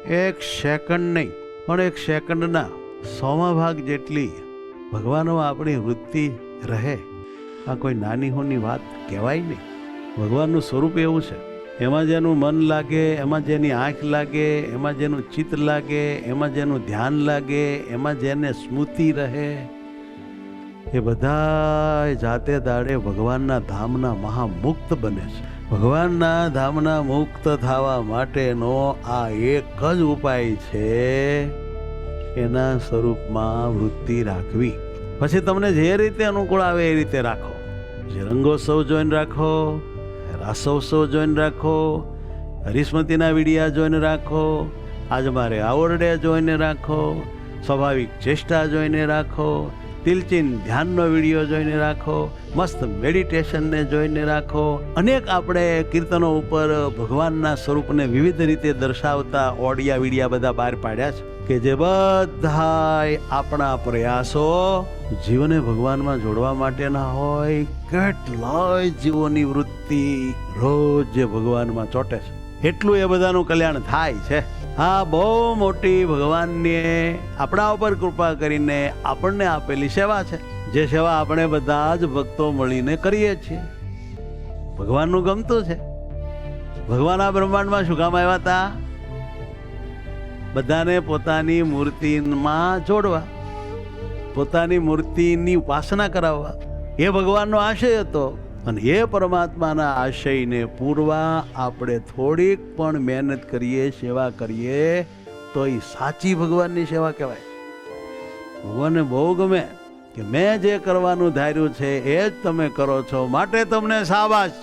એક સેકન્ડ નહીં પણ એક સેકન્ડના 100મા ભાગ જેટલી ભગવાનમાં આપણી વૃત્તિ રહે, આ કોઈ નાની હોની વાત કહેવાય નહીં. ભગવાનનું સ્વરૂપ એવું છે, એમાં જેનું મન લાગે, એમાં જેની આંખ લાગે, એમાં જેનું ચિત્ત લાગે, એમાં જેનું ધ્યાન લાગે, એમાં જેને સ્મૃતિ રહે, એ બધા જાતે દાડે ભગવાનના ધામના મહામુક્ત બને છે. ભગવાનના ધામના મુક્ત થવા માટેનો આ એક જ ઉપાય છે, એના સ્વરૂપમાં વૃત્તિ રાખવી. પછી તમને જે રીતે અનુકૂળ આવે એ રીતે રાખો. જે રંગોત્સવ જોઈને રાખો, રાસોત્સવ જોઈને રાખો, હરિસ્મતીના વિડિયા જોઈને રાખો, આજ મારે આવરડે જોઈને રાખો, સ્વાભાવિક ચેષ્ટા જોઈને રાખો, તિલચીન ધ્યાનનો વિડીયો જોઈને રાખો, મસ્ત મેડિટેશનને જોઈને રાખો. અનેક આપણે કીર્તનો ઉપર ભગવાનના સ્વરૂપને વિવિધ રીતે દર્શાવતા ઓડિયા વિડિયા બધા બહાર પાડ્યા છે, કે જે બધાય આપણા પ્રયાસો જીવને ભગવાનમાં જોડવા માટેના હોય. કેટલાય જીવોની વૃત્તિ રોજ જે ભગવાનમાં ચોટે છે, એટલું એ બધાનું કલ્યાણ થાય છે. આ બહુ મોટી ભગવાનને આપણા ઉપર કૃપા કરીને આપણને આપેલી સેવા છે, જે સેવા આપણે બધા જ ભક્તો મળીને કરીએ છીએ. ભગવાનનું ગમતું છે. ભગવાન આ બ્રહ્માંડમાં શું કામ આવ્યા હતા? બધાને પોતાની મૂર્તિમાં જોડવા, પોતાની મૂર્તિની ઉપાસના કરાવવા, એ ભગવાનનો આશય હતો. અને એ પરમાત્માના આશયને પૂરવા આપણે થોડીક પણ મહેનત કરીએ, સેવા કરીએ, તો એ સાચી ભગવાનની સેવા કહેવાય. ભગવાનને બહુ ગમે કે મેં જે કરવાનું ધાર્યું છે એ જ તમે કરો છો, માટે તમને શાબાશ.